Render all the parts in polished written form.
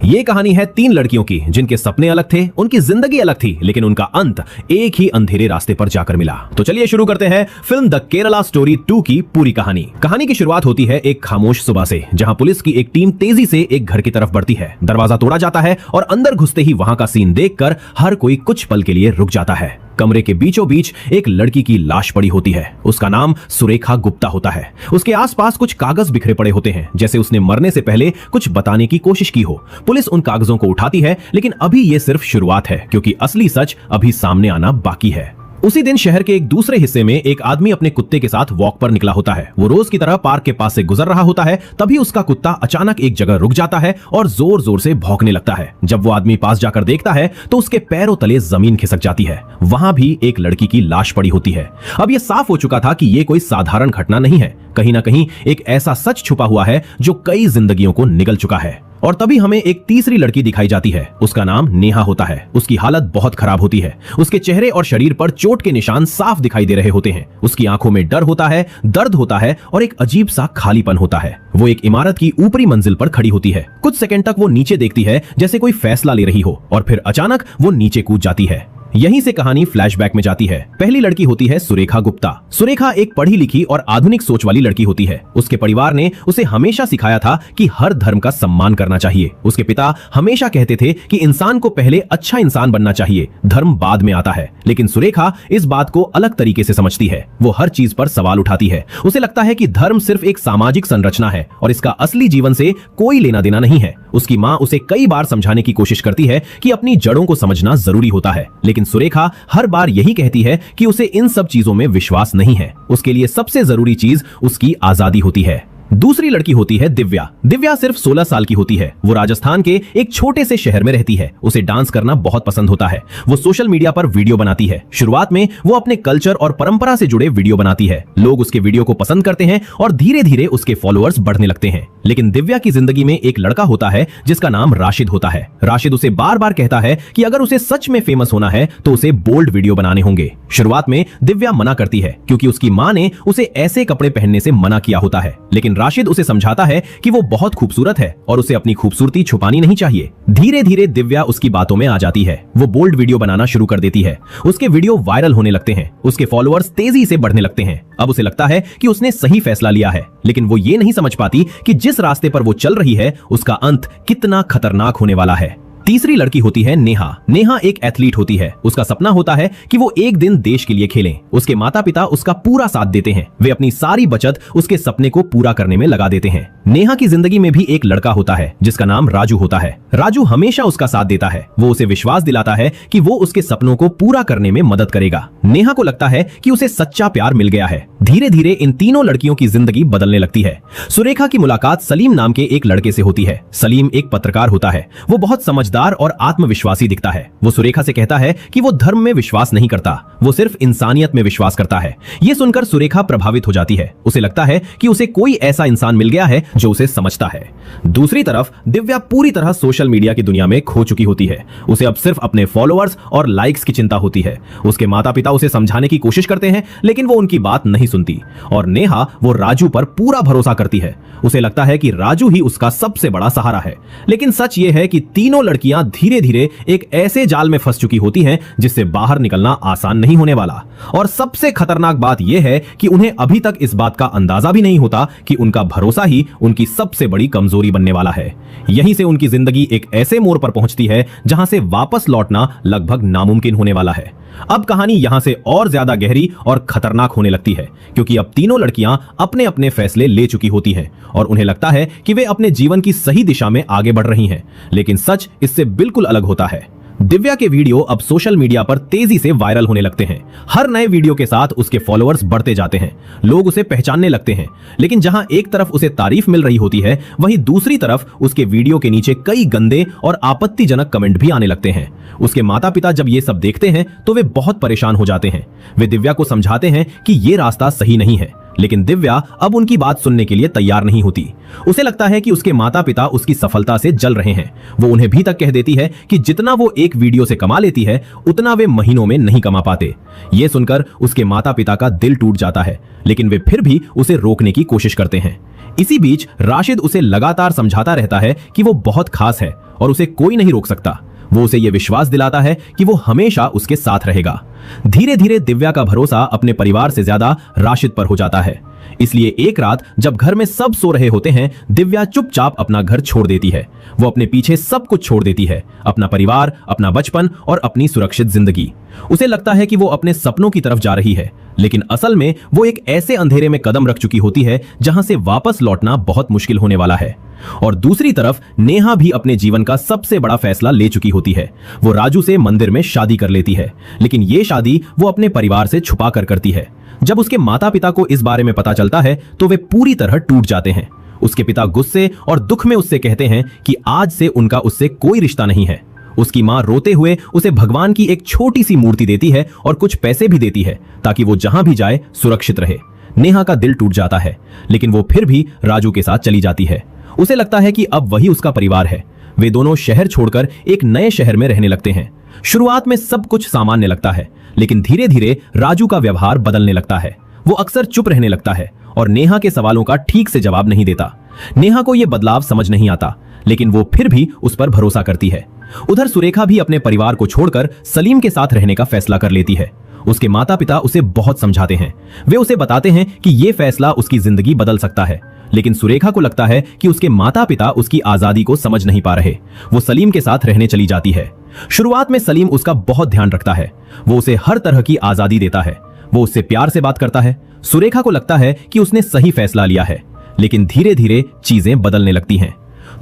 ये कहानी है 3 लड़कियों की जिनके सपने अलग थे, उनकी जिंदगी अलग थी, लेकिन उनका अंत एक ही अंधेरे रास्ते पर जाकर मिला। तो चलिए शुरू करते हैं फिल्म द केरला स्टोरी 2 की पूरी कहानी। कहानी की शुरुआत होती है एक खामोश सुबह से, जहां पुलिस की एक टीम तेजी से एक घर की तरफ बढ़ती है। दरवाजा तोड़ा जाता है और अंदर घुसते ही वहां का सीन देखकर हर कोई कुछ पल के लिए रुक जाता है। कमरे के बीचों बीच एक लड़की की लाश पड़ी होती है। उसका नाम सुरेखा गुप्ता होता है। उसके आसपास कुछ कागज बिखरे पड़े होते हैं, जैसे उसने मरने से पहले कुछ बताने की कोशिश की हो। पुलिस उन कागजों को उठाती है, लेकिन अभी ये सिर्फ शुरुआत है, क्योंकि असली सच अभी सामने आना बाकी है। उसी दिन शहर के एक दूसरे हिस्से में एक आदमी अपने कुत्ते के साथ वॉक पर निकला होता है। वो रोज की तरह पार्क के पास से गुजर रहा होता है। तभी उसका कुत्ता अचानक एक जगह रुक जाता है और जोर जोर से भौंकने लगता है। जब वो आदमी पास जाकर देखता है तो उसके पैरों तले जमीन खिसक जाती है। वहां भी एक लड़की की लाश पड़ी होती है। अब ये साफ हो चुका था कि ये कोई साधारण घटना नहीं है। कहीं ना कहीं एक ऐसा सच छुपा हुआ है जो कई जिंदगियों को निगल चुका है। और तभी हमें एक तीसरी लड़की दिखाई जाती है। उसका नाम नेहा होता है। उसकी हालत बहुत खराब होती है। उसके चेहरे और शरीर पर चोट के निशान साफ दिखाई दे रहे होते हैं। उसकी आंखों में डर होता है, दर्द होता है और एक अजीब सा खालीपन होता है। वो एक इमारत की ऊपरी मंजिल पर खड़ी होती है। कुछ सेकंड तक वो नीचे देखती है जैसे कोई फैसला ले रही हो, और फिर अचानक वो नीचे कूद जाती है। यहीं से कहानी फ्लैशबैक में जाती है। पहली लड़की होती है सुरेखा गुप्ता। सुरेखा एक पढ़ी लिखी और आधुनिक सोच वाली लड़की होती है। उसके परिवार ने उसे हमेशा सिखाया था कि हर धर्म का सम्मान करना चाहिए। उसके पिता हमेशा कहते थे कि इंसान को पहले अच्छा इंसान बनना चाहिए, धर्म बाद में आता है। लेकिन सुरेखा इस बात को अलग तरीके से समझती है। वो हर चीज पर सवाल उठाती है। उसे लगता है कि धर्म सिर्फ एक सामाजिक संरचना है और इसका असली जीवन से कोई लेना देना नहीं है। उसकी माँ उसे कई बार समझाने की कोशिश करती है कि अपनी जड़ों को समझना जरूरी होता है, लेकिन सुरेखा हर बार यही कहती है कि उसे इन सब चीजों में विश्वास नहीं है। उसके लिए सबसे जरूरी चीज उसकी आजादी होती है। दूसरी लड़की होती है दिव्या। दिव्या सिर्फ 16 साल की होती है। वो राजस्थान के एक छोटे से शहर में रहती है। उसे डांस करना बहुत पसंद होता है। वो सोशल मीडिया पर वीडियो बनाती है। शुरुआत में वो अपने कल्चर और परंपरा से जुड़े वीडियो बनाती है। लोग उसके वीडियो को पसंद करते हैं और धीरे धीरे उसके फॉलोअर्स बढ़ने लगते हैं। लेकिन दिव्या की जिंदगी में एक लड़का होता है जिसका नाम राशिद होता है। राशिद उसे बार बार कहता है कि अगर उसे सच में फेमस होना है तो उसे बोल्ड वीडियो बनाने होंगे। शुरुआत में दिव्या मना करती है, क्योंकि उसकी माँ ने उसे ऐसे कपड़े पहनने से मना किया होता है। लेकिन राशिद उसे समझाता है कि वो बहुत खूबसूरत है और उसे अपनी खूबसूरती छुपानी नहीं चाहिए। धीरे धीरे दिव्या उसकी बातों में आ जाती है। वो बोल्ड वीडियो बनाना शुरू कर देती है। उसके वीडियो वायरल होने लगते हैं। उसके फॉलोअर्स तेजी से बढ़ने लगते हैं। अब उसे लगता है कि उसने सही फैसला लिया है, लेकिन वो ये नहीं समझ पाती कि जिस रास्ते पर वो चल रही है उसका अंत कितना खतरनाक होने वाला है। तीसरी लड़की होती है नेहा। नेहा एक एथलीट होती है। उसका सपना होता है कि वो एक दिन देश के लिए खेलें। उसके माता पिता उसका पूरा साथ देते हैं। वे अपनी सारी बचत उसके सपने को पूरा करने में लगा देते हैं। नेहा की जिंदगी में भी एक लड़का होता है जिसका नाम राजू होता है। राजू हमेशा उसका साथ देता है। वो उसे विश्वास दिलाता है कि वो उसके सपनों को पूरा करने में मदद करेगा। नेहा को लगता है कि उसे सच्चा प्यार मिल गया है। धीरे धीरे इन तीनों लड़कियों की जिंदगी बदलने लगती है। सुरेखा की मुलाकात सलीम नाम के एक लड़के से होती है। सलीम एक पत्रकार होता है। वो बहुत समझदार और आत्मविश्वासी दिखता है। वो सुरेखा से कहता है कि वो धर्म में विश्वास नहीं करता, वो सिर्फ इंसानियत में विश्वास करता है। ये सुनकर सुरेखा प्रभावित हो जाती है। उसे लगता है कि उसे कोई ऐसा इंसान मिल गया है जो उसे समझता है। दूसरी तरफ दिव्या पूरी तरह सोशल मीडिया की दुनिया में खो चुकी होती है। उसे अब सिर्फ अपने फॉलोअर्स और लाइक्स की चिंता होती है। उसके माता पिता उसे समझाने की कोशिश करते हैं, लेकिन वो उनकी बात नहीं सुनती। और नेहा वो राजू पर पूरा भरोसा करती है। उसे लगता है कि राजू ही उसका सबसे बड़ा सहारा है। लेकिन सच ये है कि तीनों लड़कियां धीरे धीरे एक ऐसे जाल में फंस चुकी होती हैं जिससे बाहर निकलना आसान नहीं होने वाला। और सबसे खतरनाक बात यह है कि उन्हें अभी तक इस बात का अंदाजा भी नहीं होता कि उनका भरोसा ही उनकी सबसे बड़ी कमजोरी बनने वाला है। यहीं से उनकी जिंदगी एक ऐसे मोड़ पर पहुंचती है जहां से वापस लौटना लगभग नामुमकिन होने वाला है। अब कहानी यहां से और ज्यादा गहरी और खतरनाक होने लगती है, क्योंकि अब तीनों लड़कियां अपने अपने फैसले ले चुकी होती हैं और उन्हें लगता है कि वे अपने जीवन की सही दिशा में आगे बढ़ रही हैं। लेकिन सच इससे बिल्कुल अलग होता है। दिव्या के वीडियो अब सोशल मीडिया पर तेजी से वायरल होने लगते हैं। हर नए वीडियो के साथ उसके फॉलोअर्स बढ़ते जाते हैं। लोग उसे पहचानने लगते हैं। लेकिन जहां एक तरफ उसे तारीफ मिल रही होती है, वहीं दूसरी तरफ उसके वीडियो के नीचे कई गंदे और आपत्तिजनक कमेंट भी आने लगते हैं। उसके माता पिता जब ये सब देखते हैं तो वे बहुत परेशान हो जाते हैं। वे दिव्या को समझाते हैं कि ये रास्ता सही नहीं है, लेकिन दिव्या अब उनकी बात सुनने के लिए तैयार नहीं होती। उसे लगता है कि उसके माता पिता उसकी सफलता से जल रहे हैं। वो उन्हें भी तक कह देती है कि जितना वो एक वीडियो से कमा लेती है उतना वे महीनों में नहीं कमा पाते। ये सुनकर उसके माता पिता का दिल टूट जाता है, लेकिन वे फिर भी उसे रोकने की कोशिश करते हैं। इसी बीच राशिद उसे लगातार समझाता रहता है कि वो बहुत खास है और उसे कोई नहीं रोक सकता। वो उसे यह विश्वास दिलाता है कि वो हमेशा उसके साथ रहेगा। धीरे धीरे दिव्या का भरोसा अपने परिवार से ज्यादा राशिद पर हो जाता है। इसलिए एक रात जब घर में सब सो रहे होते हैं, दिव्या चुपचाप अपना घर छोड़ देती है। वो अपने पीछे सब कुछ छोड़ देती है, अपना परिवार, अपना बचपन और अपनी सुरक्षित जिंदगी। उसे लगता है कि वो अपने सपनों की तरफ जा रही है, लेकिन असल में वो एक ऐसे अंधेरे में कदम रख चुकी होती है जहां से वापस लौटना बहुत मुश्किल होने वाला है। और दूसरी तरफ नेहा भी अपने जीवन का सबसे बड़ा फैसला ले चुकी होती है। वो राजू से मंदिर में शादी कर लेती है, लेकिन ये शादी वो अपने परिवार से छुपा कर करती है। जब उसके माता पिता को इस बारे में पता चलता है तो वे पूरी तरह टूट जाते हैं। उसके पिता गुस्से और दुख में उससे कहते हैं कि आज से उनका उससे कोई रिश्ता नहीं है। उसकी मां रोते हुए उसे भगवान की एक छोटी सी मूर्ति देती है और कुछ पैसे भी देती है ताकि वो जहां भी जाए सुरक्षित रहे। नेहा का दिल टूट जाता है, लेकिन वो फिर भी राजू के साथ चली जाती है। उसे लगता है कि अब वही उसका परिवार है। वे दोनों शहर छोड़कर एक नए शहर में रहने लगते हैं। शुरुआत में सब कुछ सामान्य लगता है, लेकिन धीरे धीरे राजू का व्यवहार बदलने लगता है। वो अक्सर चुप रहने लगता है और नेहा के सवालों का ठीक से जवाब नहीं देता। नेहा को यह बदलाव समझ नहीं आता, लेकिन वो फिर भी उस पर भरोसा करती है। उधर सुरेखा भी अपने परिवार को छोड़कर सलीम के साथ रहने का फैसला कर लेती है। उसके माता पिता उसे बहुत समझाते हैं। वे उसे बताते हैं कि यह फैसला उसकी जिंदगी बदल सकता है, लेकिन सुरेखा को लगता है कि उसके माता पिता उसकी आजादी को समझ नहीं पा रहे। वो सलीम के साथ रहने चली जाती है। शुरुआत में सलीम उसका बहुत ध्यान रखता है। वो उसे हर तरह की आजादी देता है। वो उससे प्यार से बात करता है। सुरेखा को लगता है कि उसने सही फैसला लिया है, लेकिन धीरे धीरे चीजें बदलने लगती हैं।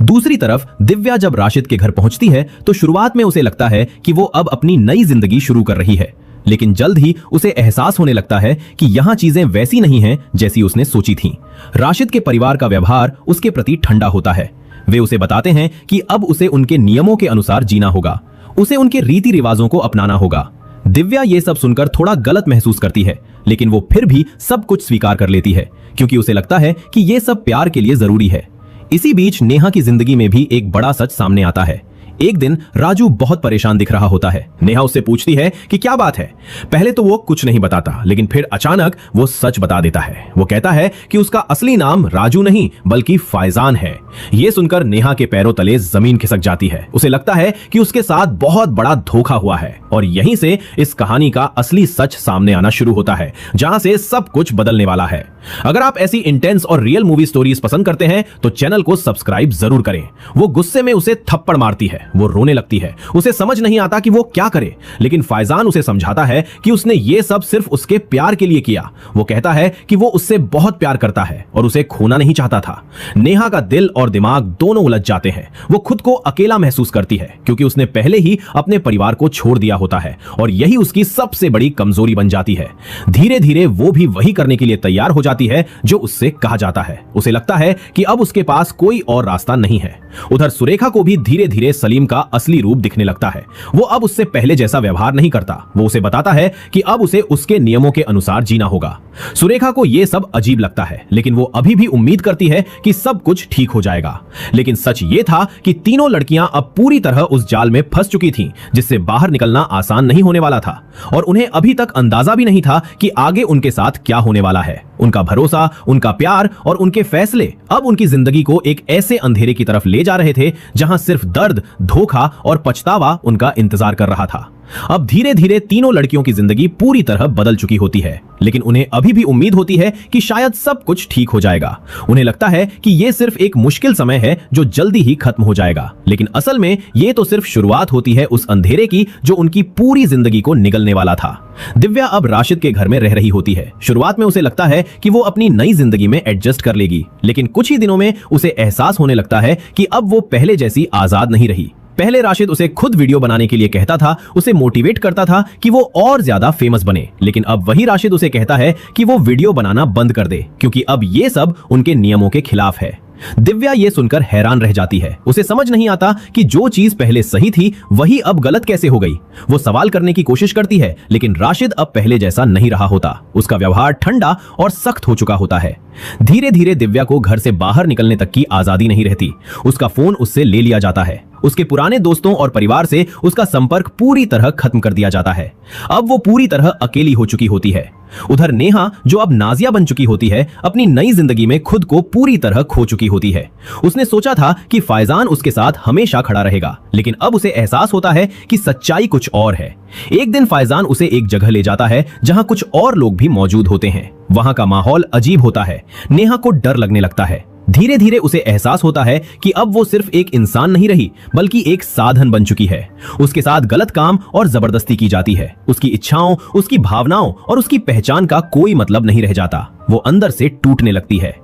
दूसरी तरफ दिव्या जब राशिद के घर पहुंचती है तो शुरुआत में उसे लगता है कि वो अब अपनी नई जिंदगी शुरू कर रही है, लेकिन जल्द ही उसे एहसास होने लगता है कि यहाँ चीजें वैसी नहीं हैं जैसी उसने सोची थी। राशिद के परिवार का व्यवहार उसके प्रति ठंडा होता है। वे उसे बताते हैं कि अब उसे उनके नियमों के अनुसार जीना होगा, उसे उनके रीति रिवाजों को अपनाना होगा। दिव्या ये सब सुनकर थोड़ा गलत महसूस करती है, लेकिन वो फिर भी सब कुछ स्वीकार कर लेती है क्योंकि उसे लगता है कि ये सब प्यार के लिए जरूरी है। इसी बीच नेहा की जिंदगी में भी एक बड़ा सच सामने आता है। एक दिन राजू बहुत परेशान दिख रहा होता है। नेहा उससे पूछती है कि क्या बात है। पहले तो वो कुछ नहीं बताता, लेकिन फिर अचानक वो सच बता देता है। वो कहता है कि उसका असली नाम राजू नहीं बल्कि फैजान है। ये सुनकर नेहा के पैरों तले जमीन खिसक जाती है। उसे लगता है कि उसके साथ बहुत बड़ा धोखा हुआ है और यहीं से इस कहानी का असली सच सामने आना शुरू होता है, जहां से सब कुछ बदलने वाला है। अगर आप ऐसी इंटेंस और रियल मूवी स्टोरीज पसंद करते हैं तो चैनल को सब्सक्राइब जरूर करें। वो गुस्से में उसे थप्पड़ मारती है, वो रोने लगती है। उसे समझ नहीं आता कि वो क्या करे, लेकिन फैजान उसे समझाता है कि उसने ये सब सिर्फ उसके प्यार के लिए किया। वो कहता है कि वो उससे बहुत प्यार करता है और उसे खोना नहीं चाहता था। नेहा का दिल और दिमाग दोनों उलझ जाते हैं। वो खुद को अकेला महसूस करती है क्योंकि उसने पहले ही अपने परिवार को छोड़ दिया होता है और यही उसकी सबसे बड़ी कमजोरी बन जाती है। धीरे धीरे वो भी वही करने के लिए तैयार हो जाती है जो उससे कहा जाता है। उसे लगता है कि अब उसके पास कोई और रास्ता नहीं है। उधर सुरेखा को भी धीरे धीरे सलीम का असली रूप दिखने लगता है। वो अब उससे पहले जैसा व्यवहार नहीं करता। वो उसे बताता है कि अब उसे उसके नियमों के अनुसार जीना होगा। सुरेखा को यह सब अजीब लगता है, लेकिन वो अभी भी उम्मीद करती है कि सब कुछ ठीक हो जाएगा। लेकिन सच ये था कि तीनों लड़कियां अब पूरी तरह उस जाल में फंस चुकी थीं, जिससे बाहर निकलना आसान नहीं होने वाला था और उन्हें अभी तक अंदाजा भी नहीं था कि आगे उनके साथ क्या होने वाला है। उनका भरोसा, उनका प्यार और उनके फैसले अब उनकी जिंदगी को एक ऐसे अंधेरे की तरफ ले जा रहे थे जहां सिर्फ दर्द, धोखा और पछतावा उनका इंतजार कर रहा था। अब धीरे धीरे तीनों लड़कियों की जिंदगी पूरी तरह बदल चुकी होती है, लेकिन उन्हें अभी भी उम्मीद होती है कि शायद सब कुछ ठीक हो जाएगा। उन्हें लगता है कि यह सिर्फ एक मुश्किल समय है जो जल्दी ही खत्म हो जाएगा, लेकिन असल में यह तो सिर्फ शुरुआत होती है उस अंधेरे की जो उनकी पूरी जिंदगी को निगलने वाला था। दिव्या अब राशिद के घर में रह रही होती है। शुरुआत में उसे लगता है कि वो अपनी नई जिंदगी में एडजस्ट कर लेगी, लेकिन कुछ ही दिनों में उसे एहसास होने लगता है कि अब वो पहले जैसी आजाद नहीं रही। पहले राशिद उसे खुद वीडियो बनाने के लिए कहता था, उसे मोटिवेट करता था कि वो और ज्यादा फेमस बने, लेकिन अब वही राशिद उसे कहता है कि वो वीडियो बनाना बंद कर दे क्योंकि अब ये सब उनके नियमों के खिलाफ है। दिव्या ये सुनकर हैरान रह जाती है। उसे समझ नहीं आता कि जो चीज पहले सही थी वही अब गलत कैसे हो गई। वो सवाल करने की कोशिश करती है, लेकिन राशिद अब पहले जैसा नहीं रहा होता। उसका व्यवहार ठंडा और सख्त हो चुका होता है। धीरे धीरे दिव्या को घर से बाहर निकलने तक की आजादी नहीं रहती। उसका फोन उससे ले लिया जाता है उसके पुराने दोस्तों और परिवार से उसका संपर्क पूरी तरह खत्म कर दिया जाता है। अब वो पूरी तरह अकेली हो चुकी होती है। उधर नेहा, जो अब नाजिया बन चुकी होती है, अपनी नई जिंदगी में खुद को पूरी तरह खो चुकी होती है। उसने सोचा था कि फैजान उसके साथ हमेशा खड़ा रहेगा, लेकिन अब उसे एहसास होता है कि सच्चाई कुछ और है। एक दिन फैजान उसे एक जगह ले जाता है जहां कुछ और लोग भी मौजूद होते हैं। वहां का माहौल अजीब होता है। नेहा को डर लगने लगता है। धीरे धीरे उसे एहसास होता है कि अब वो सिर्फ एक इंसान नहीं रही, बल्कि एक साधन बन चुकी है। उसके साथ गलत काम और जबरदस्ती की जाती है। उसकी इच्छाओं, उसकी भावनाओं और उसकी पहचान का कोई मतलब नहीं रह जाता। वो अंदर से टूटने लगती है।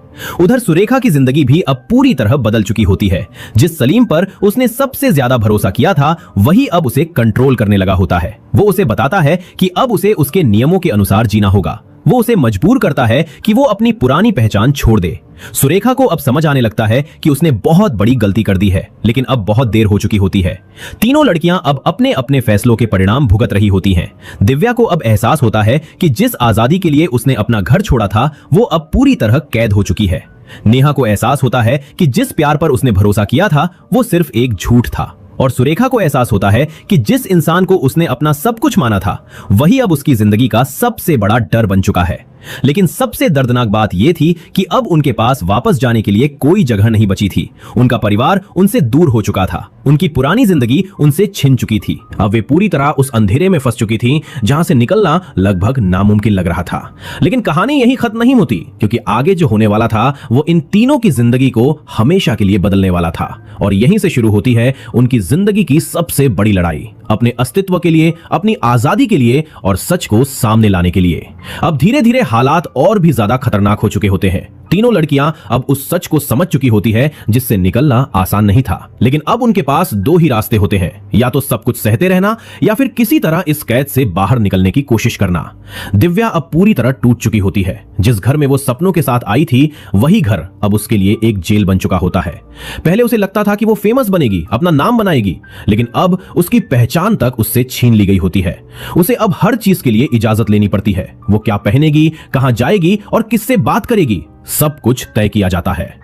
उधर सुरेखा की जिंदगी भी अब पूरी तरह बदल चुकी होती है। जिस सलीम पर उसने सबसे ज्यादा भरोसा किया था, वही अब उसे कंट्रोल करने लगा होता है। वो उसे बताता है कि अब उसे उसके नियमों के अनुसार जीना होगा। वो उसे मजबूर करता है कि वो अपनी पुरानी पहचान छोड़ दे। सुरेखा को अब समझ आने लगता है कि उसने बहुत बड़ी गलती कर दी है, लेकिन अब बहुत देर हो चुकी होती है। तीनों लड़कियां अब अपने अपने फैसलों के परिणाम भुगत रही होती हैं। दिव्या को अब एहसास होता है कि जिस आजादी के लिए उसने अपना घर छोड़ा था, वो अब पूरी तरह कैद हो चुकी है। नेहा को एहसास होता है कि जिस प्यार पर उसने भरोसा किया था, वो सिर्फ एक झूठ था। और सुरेखा को एहसास होता है कि जिस इंसान को उसने अपना सब कुछ माना था, वही अब उसकी जिंदगी का सबसे बड़ा डर बन चुका है। लेकिन सबसे दर्दनाक बात यह थी कि अब उनके पास वापस जाने के लिए कोई जगह नहीं बची थी। उनका परिवार उनसे दूर हो चुका था। उनकी पुरानी जिंदगी उनसे छिन चुकी थी। अब वे पूरी तरह उस अंधेरे में फंस चुकी थी, जहां से निकलना लगभग नामुमकिन लग रहा था। लेकिन कहानी यही खत्म नहीं होती, क्योंकि आगे जो होने वाला था वो इन तीनों की जिंदगी को हमेशा के लिए बदलने वाला था। और यहीं से शुरू होती है उनकी जिंदगी की सबसे बड़ी लड़ाई, अपने अस्तित्व के लिए, अपनी आजादी के लिए और सच को सामने लाने के लिए। अब धीरे धीरे हालात और भी ज्यादा खतरनाक हो चुके होते हैं। तीनों लड़कियां अब उस सच को समझ चुकी होती है जिससे निकलना आसान नहीं था। लेकिन अब उनके पास दो ही रास्ते होते हैं, या तो सब कुछ सहते रहना या फिर किसी तरह इस कैद से बाहर निकलने की कोशिश करना। दिव्या अब पूरी तरह टूट चुकी होती है। जिस घर में वो सपनों के साथ आई थी, वही घर अब उसके लिए एक जेल बन चुका होता है। पहले उसे लगता था कि वो फेमस बनेगी, अपना नाम बनाएगी, लेकिन अब उसकी पहचान तक उससे छीन ली गई होती है। उसे अब हर चीज के लिए इजाजत लेनी पड़ती है। वो क्या पहनेगी, कहां जाएगी और किससे बात करेगी, सब कुछ तय किया जाता है।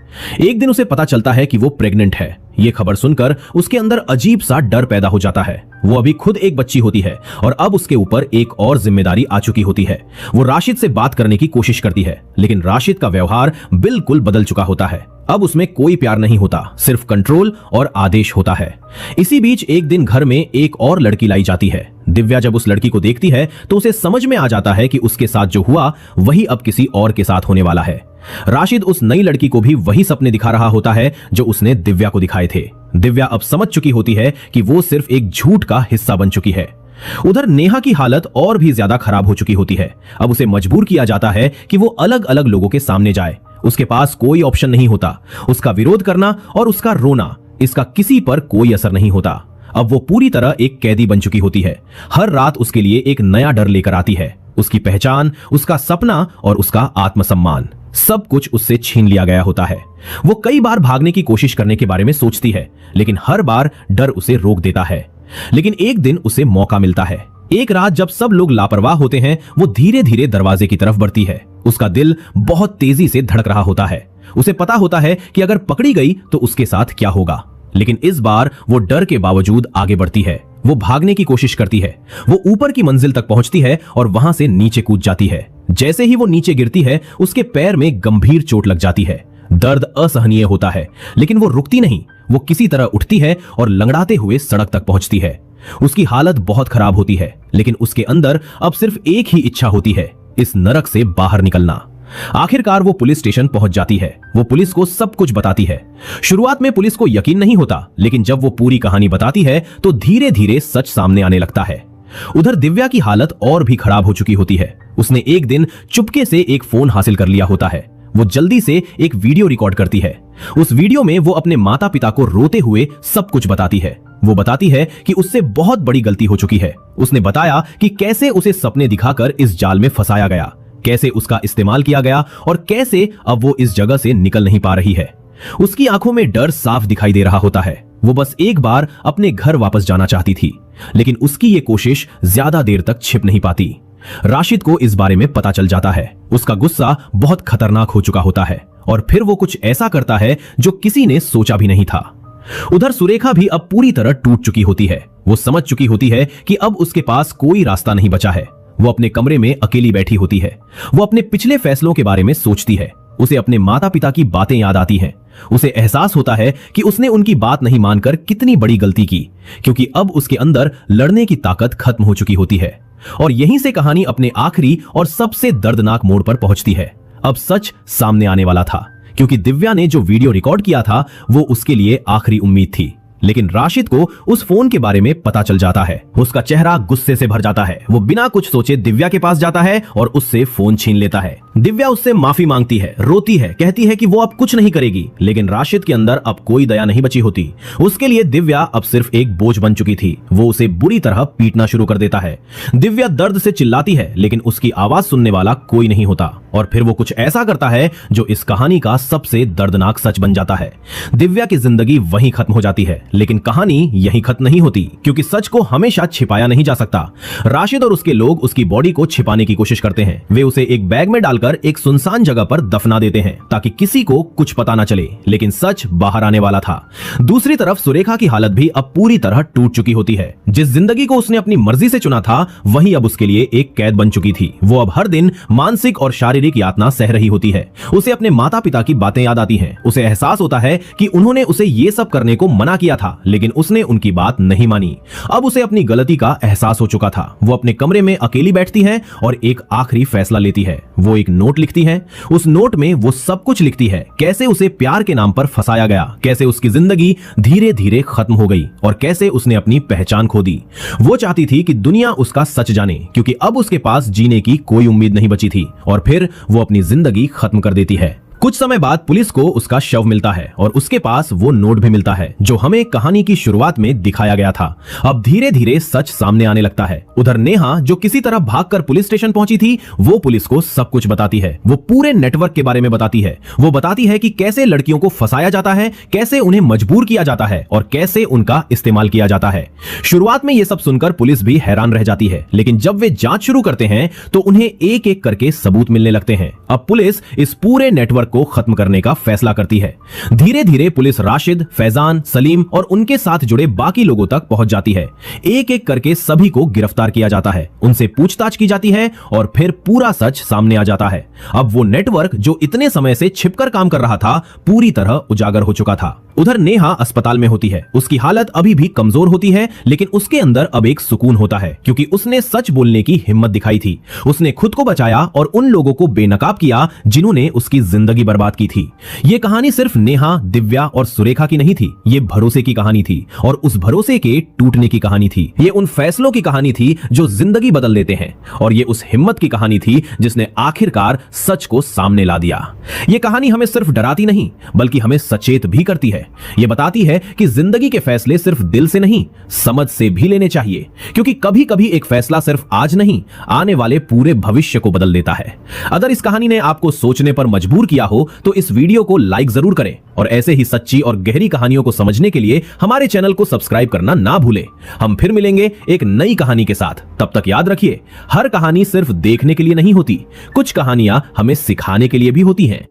एक दिन उसे पता चलता है कि वो प्रेग्नेंट है। ये खबर सुनकर उसके अंदर अजीब सा डर पैदा हो जाता है। वो अभी खुद एक बच्ची होती है और अब उसके ऊपर एक और जिम्मेदारी आ चुकी होती है। वो राशिद से बात करने की कोशिश करती है, लेकिन राशिद का व्यवहार बिल्कुल बदल चुका होता है। अब उसमें कोई प्यार नहीं होता, सिर्फ कंट्रोल और आदेश होता है। इसी बीच एक दिन घर में एक और लड़की लाई जाती है। दिव्या जब उस लड़की को देखती है तो उसे समझ में आ जाता है कि उसके साथ जो हुआ वही अब किसी और के साथ होने वाला है। राशिद उस नई लड़की को भी वही सपने दिखा रहा होता है जो उसने दिव्या को दिखाए थे। दिव्या अब समझ चुकी होती है कि वो सिर्फ एक झूठ का हिस्सा बन चुकी है। उधर नेहा की हालत और भी ज्यादा खराब हो चुकी होती है। अब उसे मजबूर किया जाता है कि वो अलग अलग लोगों के सामने जाए। उसके पास कोई ऑप्शन नहीं होता। उसका विरोध करना और उसका रोना, इसका किसी पर कोई असर नहीं होता। अब वो पूरी तरह एक कैदी बन चुकी होती है। हर रात उसके लिए एक नया डर लेकर आती है। उसकी पहचान, उसका सपना और उसका आत्मसम्मान, सब कुछ उससे छीन लिया गया होता है। वो कई बार भागने की कोशिश करने के बारे में सोचती है, लेकिन हर बार डर उसे रोक देता है। लेकिन एक दिन उसे मौका मिलता है। एक रात जब सब लोग लापरवाह होते हैं, वो धीरे धीरे दरवाजे की तरफ बढ़ती है। उसका दिल बहुत तेजी से धड़क रहा होता है। उसे पता होता है कि अगर पकड़ी गई तो उसके साथ क्या होगा। लेकिन इस बार वो डर के बावजूद आगे बढ़ती है। वो भागने की कोशिश करती है। वो ऊपर की मंजिल तक पहुंचती है और वहां से नीचे कूद जाती है। जैसे ही वो नीचे गिरती है, उसके पैर में गंभीर चोट लग जाती है। दर्द असहनीय होता है, लेकिन वो रुकती नहीं। वो किसी तरह उठती है और लंगड़ाते हुए सड़क तक पहुंचती है। उसकी हालत बहुत खराब होती है, लेकिन उसके अंदर अब सिर्फ एक ही इच्छा होती है, इस नरक से बाहर निकलना। आखिरकार वो पुलिस स्टेशन पहुंच जाती है। वो पुलिस को सब कुछ बताती है। शुरुआत में पुलिस को यकीन नहीं होता, लेकिन जब वो पूरी कहानी बताती है तो धीरे धीरे सच सामने आने लगता है। उधर दिव्या की हालत और भी खराब हो चुकी होती है। उसने एक दिन चुपके से एक फोन हासिल कर लिया होता है। वो जल्दी से एक वीडियो रिकॉर्ड करती है। उस वीडियो में वो अपने माता पिता को रोते हुए सब कुछ बताती है। वो बताती है कि उससे बहुत बड़ी गलती हो चुकी है। उसने बताया कि कैसे उसे सपने दिखाकर इस जाल में फंसाया गया, कैसे उसका इस्तेमाल किया गया और कैसे अब वो इस जगह से निकल नहीं पा रही है। उसकी आंखों में डर साफ दिखाई दे रहा होता है। वो बस एक बार अपने घर वापस जाना चाहती थी, लेकिन उसकी ये कोशिश ज्यादा देर तक छिप नहीं पाती। राशिद को इस बारे में पता चल जाता है। उसका गुस्सा बहुत खतरनाक हो चुका होता है और फिर वो कुछ ऐसा करता है जो किसी ने सोचा भी नहीं था। उधर सुरेखा भी अब पूरी तरह टूट चुकी होती है। वो समझ चुकी होती है कि अब उसके पास कोई रास्ता नहीं बचा है। वो अपने कमरे में अकेली बैठी होती है। वो अपने पिछले फैसलों के बारे में सोचती है। उसे अपने माता पिता की बातें याद आती हैं। उसे एहसास होता है कि उसने उनकी बात नहीं मानकर कितनी बड़ी गलती की, क्योंकि अब उसके अंदर लड़ने की ताकत खत्म हो चुकी होती है। और यहीं से कहानी अपने आखिरी और सबसे दर्दनाक मोड़ पर पहुंचती है। अब सच सामने आने वाला था, क्योंकि दिव्या ने जो वीडियो रिकॉर्ड किया था वो उसके लिए आखिरी उम्मीद थी। लेकिन राशिद को उस फोन के बारे में पता चल जाता है। उसका चेहरा गुस्से से भर जाता है। वो बिना कुछ सोचे दिव्या के पास जाता है और उससे फोन छीन लेता है। दिव्या उससे माफी मांगती है, रोती है, कहती है कि वो अब कुछ नहीं करेगी, लेकिन राशिद के अंदर अब कोई दया नहीं बची होती। उसके लिए दिव्या अब सिर्फ एक बोझ बन चुकी थी। वो उसे बुरी तरह पीटना शुरू कर देता है। दिव्या दर्द से चिल्लाती है, लेकिन उसकी आवाज सुनने वाला कोई नहीं होता। और फिर वो कुछ ऐसा करता है जो इस कहानी का सबसे दर्दनाक सच बन जाता है। दिव्या की जिंदगी वहीं खत्म हो जाती है, लेकिन कहानी यहीं खत्म नहीं होती, क्योंकि सच को हमेशा छिपाया नहीं जा सकता। राशिद और उसके लोग उसकी बॉडी को छिपाने की कोशिश करते हैं। वे उसे एक बैग में डालकर एक सुनसान जगह पर दफना देते हैं, ताकि किसी को कुछ पता न चले। लेकिन सच बाहर आने वाला था। दूसरी तरफ सुरेखा की हालत भी अब पूरी तरह टूट चुकी होती है। जिस जिंदगी को उसने अपनी मर्जी से चुना था, वही अब उसके लिए एक कैद बन चुकी थी। वो अब हर दिन मानसिक और शारीरिक यातना सह रही होती है। उसे अपने माता पिता की बातें याद आती हैं। उसे एहसास होता है कि उन्होंने उसे ये सब करने को मना किया था, लेकिन उसने उनकी बात नहीं मानी। अब उसे अपनी गलती का एहसास हो चुका था। वो अपने कमरे में अकेली बैठती है और एक आखिरी फैसला लेती है। वो एक नोट लिखती है। उस नोट में वो सब कुछ लिखती है, कैसे उसे प्यार के नाम पर फंसाया गया, कैसे उसकी जिंदगी धीरे धीरे खत्म हो गई और कैसे उसने अपनी पहचान खो दी। वो चाहती थी कि दुनिया उसका सच जाने, क्योंकि अब उसके पास जीने की कोई उम्मीद नहीं बची थी। और फिर वो अपनी जिंदगी खत्म कर देती है। कुछ समय बाद पुलिस को उसका शव मिलता है और उसके पास वो नोट भी मिलता है जो हमें कहानी की शुरुआत में दिखाया गया था। अब धीरे धीरे सच सामने आने लगता है। उधर नेहा, जो किसी तरह भागकर पुलिस स्टेशन पहुंची थी, वो पुलिस को सब कुछ बताती है। वो पूरे नेटवर्क के बारे में बताती है। वो बताती है कि कैसे लड़कियों को फंसाया जाता है, कैसे उन्हें मजबूर किया जाता है और कैसे उनका इस्तेमाल किया जाता है। शुरुआत में ये सब सुनकर पुलिस भी हैरान रह जाती है, लेकिन जब वे जांच शुरू करते हैं तो उन्हें एक एक करके सबूत मिलने लगते हैं। अब पुलिस इस पूरे नेटवर्क को खत्म करने का फैसला करती है। धीरे धीरे पुलिस राशिद, फैजान, सलीम और उनके साथ जुड़े बाकी लोगों तक पहुंच जाती है। एक एक करके सभी को गिरफ्तार किया जाता है, उनसे पूछताछ की जाती है और फिर पूरा सच सामने आ जाता है। अब वो नेटवर्क जो इतने समय से छिपकर काम कर रहा था, पूरी तरह उजागर हो चुका था। उधर नेहा अस्पताल में होती है। उसकी हालत अभी भी कमजोर होती है, लेकिन उसके अंदर अब एक सुकून होता है, क्योंकि उसने सच बोलने की हिम्मत दिखाई थी। उसने खुद को बचाया और उन लोगों को बेनकाब किया जिन्होंने उसकी जिंदगी बर्बाद की थी। ये कहानी सिर्फ नेहा, दिव्या और सुरेखा की नहीं थी। ये भरोसे की कहानी थी और उस भरोसे के टूटने की कहानी थी। ये उन फैसलों की कहानी थी जो जिंदगी बदल देते हैं और ये उस हिम्मत की कहानी थी जिसने आखिरकार सच को सामने ला दिया। ये कहानी हमें सिर्फ डराती नहीं, बल्कि हमें सचेत भी करती है। ये बताती है कि जिंदगी के फैसले सिर्फ दिल से नहीं, समझ से भी लेने चाहिए, क्योंकि कभी कभी एक फैसला सिर्फ आज नहीं, आने वाले पूरे भविष्य को बदल देता है। अगर इस कहानी ने आपको सोचने पर मजबूर किया हो तो इस वीडियो को लाइक जरूर करें और ऐसे ही सच्ची और गहरी कहानियों को समझने के लिए हमारे चैनल को सब्सक्राइब करना ना भूलें। हम फिर मिलेंगे एक नई कहानी के साथ। तब तक याद रखिए, हर कहानी सिर्फ देखने के लिए नहीं होती, कुछ कहानियां हमें सिखाने के लिए भी होती हैं।